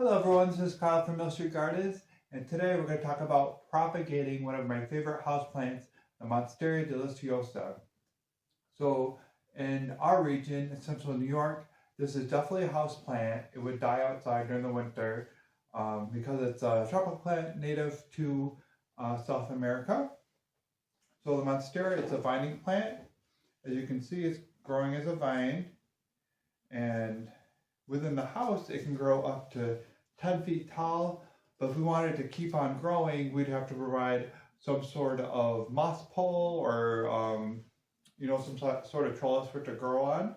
Hello everyone, this is Kyle from Mill Street Gardens, and today we're going to talk about propagating one of my favorite houseplants, the Monstera deliciosa. So in our region, in central New York, this is definitely a houseplant. It would die outside during the winter because it's a tropical plant native to South America. So the Monstera, it's a vining plant. As you can see, it's growing as a vine, and within the house, it can grow up to 10 feet tall, but if we wanted to keep on growing, we'd have to provide some sort of moss pole or, some sort of trellis for it to grow on.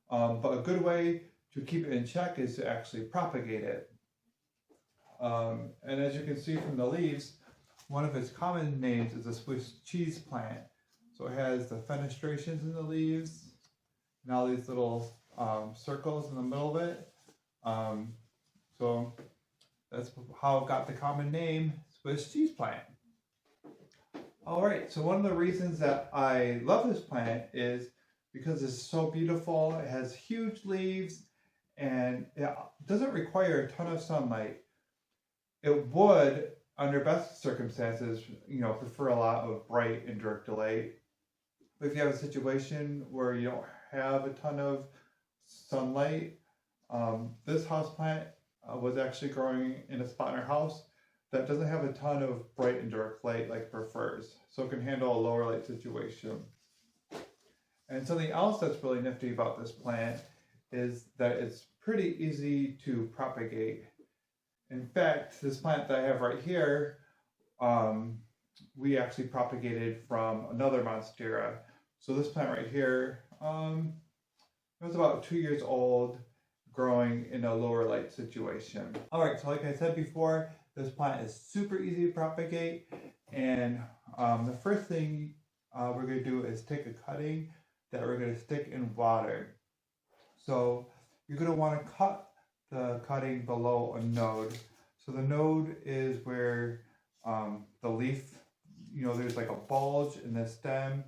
But a good way to keep it in check is to actually propagate it. And as you can see from the leaves, one of its common names is the Swiss cheese plant. So it has the fenestrations in the leaves and all these little circles in the middle of it. So that's how it got the common name Swiss cheese plant. Alright, so one of the reasons that I love this plant is because it's so beautiful. It has huge leaves and it doesn't require a ton of sunlight. It would, under best circumstances, prefer a lot of bright and direct light. But if you have a situation where you don't have a ton of sunlight, this houseplant was actually growing in a spot in our house that doesn't have a ton of bright and direct light like it prefers, so it can handle a lower light situation. And something else that's really nifty about this plant is that it's pretty easy to propagate. In fact, this plant that I have right here, we actually propagated from another Monstera. So this plant right here, it was about 2 years old, growing in a lower light situation. Alright, so like I said before, this plant is super easy to propagate, and the first thing we're going to do is take a cutting that we're going to stick in water. So you're going to want to cut the cutting below a node. So the node is where the leaf, there's like a bulge in the stem,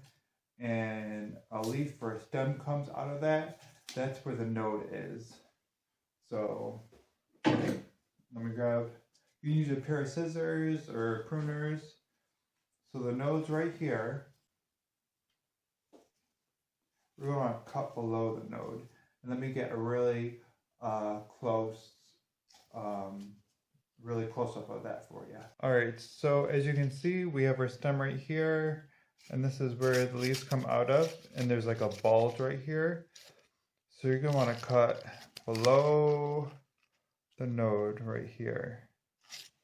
and a leaf or a stem comes out of that. That's where the node is. So let me grab, you can use a pair of scissors or pruners. So the node's right here. We're going to cut below the node. And let me get a really close up of that for you. Alright, so as you can see, we have our stem right here. And this is where the leaves come out of. And there's like a bulge right here. So you're going to want to cut below the node right here.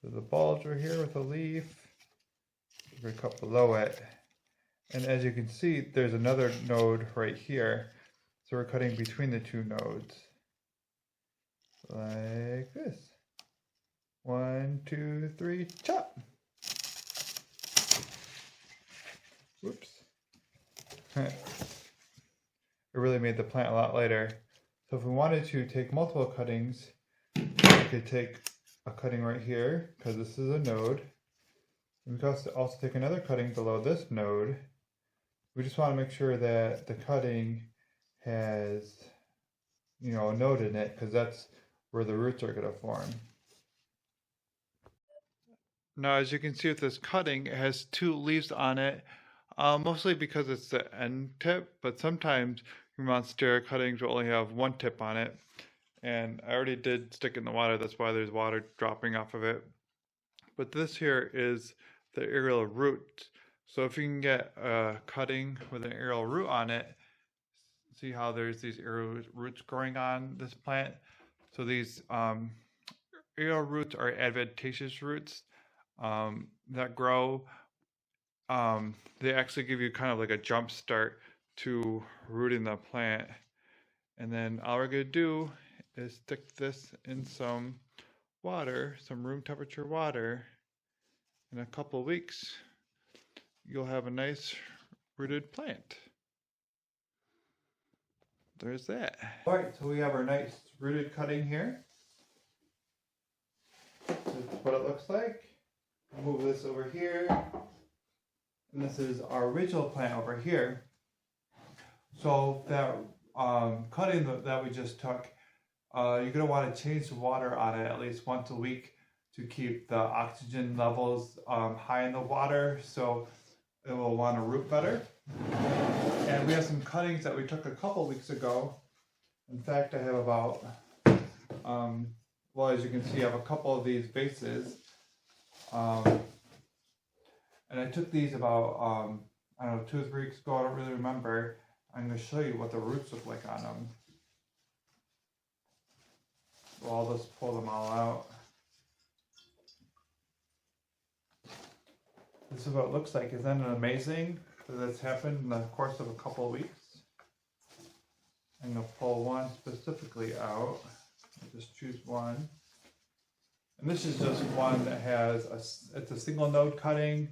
There's a bulge right here with a leaf. We're going to cut below it. And as you can see, there's another node right here. So we're cutting between the two nodes. Like this. 1, 2, 3, chop! Whoops. It really made the plant a lot lighter. So if we wanted to take multiple cuttings, we could take a cutting right here, because this is a node. And we could also take another cutting below this node. We just want to make sure that the cutting has, a node in it, because that's where the roots are going to form. Now, as you can see with this cutting, it has 2 leaves on it, mostly because it's the end tip, but sometimes your Monstera cuttings will only have 1 tip on it. And I already did stick it in the water, that's why there's water dropping off of it. But this here is the aerial root. So if you can get a cutting with an aerial root on it, see how there's these aerial roots growing on this plant? So these aerial roots are adventitious roots that grow. They actually give you kind of like a jump start to rooting the plant. And then all we're going to do is stick this in some water, some room temperature water. In a couple of weeks, you'll have a nice rooted plant. There's that. Alright, so we have our nice rooted cutting here. This is what it looks like. Move this over here. And this is our original plant over here. So that cutting that we just took you're going to want to change the water on it at least once a week to keep the oxygen levels high in the water, so it will want to root better. And we have some cuttings that we took a couple weeks ago. In fact, I have about, well, as you can see, I have a couple of these vases. And I took these about, I don't know, 2 or 3 weeks ago, I don't really remember. I'm going to show you what the roots look like on them. So I'll just pull them all out. This is what it looks like. Isn't it amazing that that's happened in the course of a couple of weeks? I'm going to pull one specifically out. I'll just choose one. And this is just one that has, it's a single node cutting,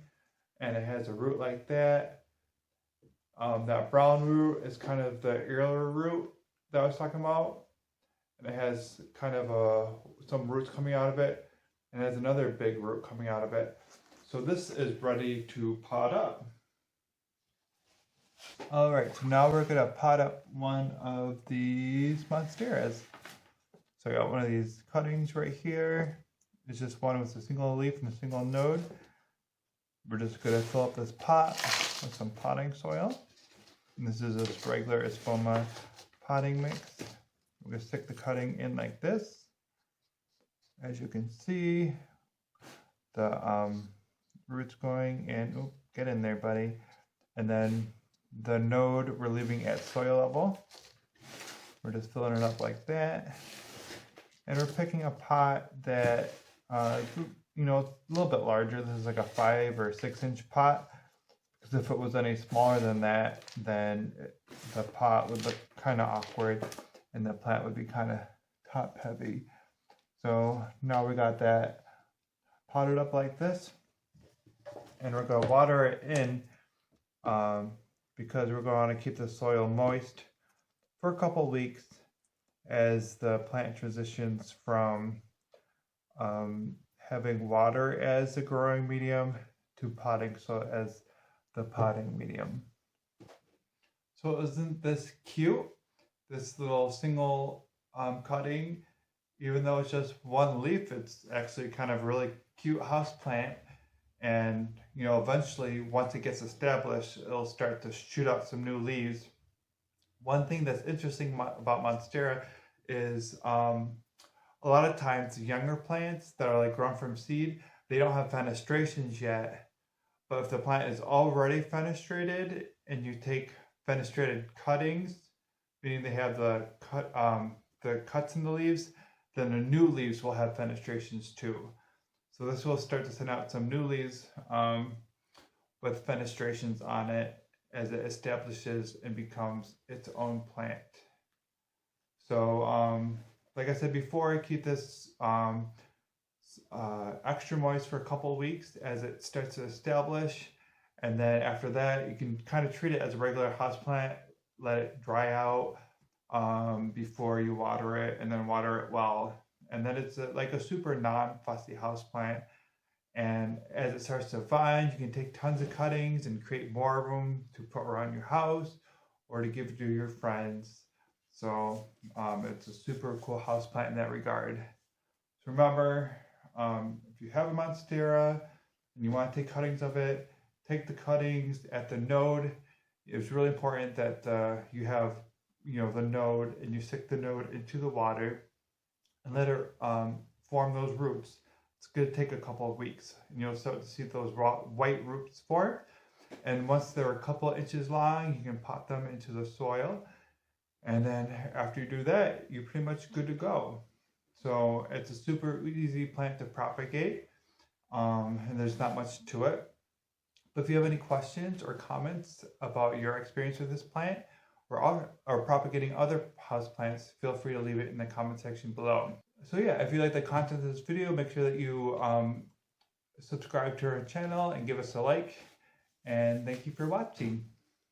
and it has a root like that. That brown root is kind of the earlier root that I was talking about. And it has kind of some roots coming out of it. And it has another big root coming out of it. So this is ready to pot up. All right, so now we're gonna pot up one of these monsteras. So I got one of these cuttings right here. It's just one with a single leaf and a single node. We're just gonna fill up this pot with some potting soil. And this is just regular Espoma potting mix. We're gonna stick the cutting in like this. As you can see, the roots going in. Oop, get in there, buddy. And then the node we're leaving at soil level. We're just filling it up like that. And we're picking a pot that, you know, a little bit larger. This is like a 5 or 6 inch pot. Because if it was any smaller than that, then the pot would look kind of awkward and the plant would be kind of top heavy. So now we got that potted up like this. And we're going to water it in because we're going to keep the soil moist for a couple weeks as the plant transitions from having water as the growing medium to potting soil as the potting medium. So isn't this cute? This little single cutting, even though it's just one leaf, it's actually kind of really cute house plant. And, you know, eventually, once it gets established, it'll start to shoot out some new leaves. One thing that's interesting about Monstera is a lot of times younger plants that are like grown from seed, they don't have fenestrations yet. But if the plant is already fenestrated and you take fenestrated cuttings, meaning they have the cuts in the leaves, then the new leaves will have fenestrations too. So this will start to send out some new leaves with fenestrations on it as it establishes and becomes its own plant. So like I said before, I keep this extra moist for a couple of weeks as it starts to establish. And then after that, you can kind of treat it as a regular houseplant, let it dry out before you water it, and then water it well. And then it's like a super non-fussy houseplant. And as it starts to vine, you can take tons of cuttings and create more of them to put around your house or to give to your friends. So it's a super cool houseplant in that regard. So remember, if you have a Monstera and you want to take cuttings of it, take the cuttings at the node. It's really important that you have, you know, the node, and you stick the node into the water and let it form those roots. It's going to take a couple of weeks, and you'll start to see those raw white roots form. And once they're a couple of inches long, you can pot them into the soil. And then after you do that, you're pretty much good to go. So it's a super easy plant to propagate, and there's not much to it. But if you have any questions or comments about your experience with this plant or propagating other houseplants, feel free to leave it in the comment section below. So yeah, if you like the content of this video, make sure that you subscribe to our channel and give us a like. And thank you for watching.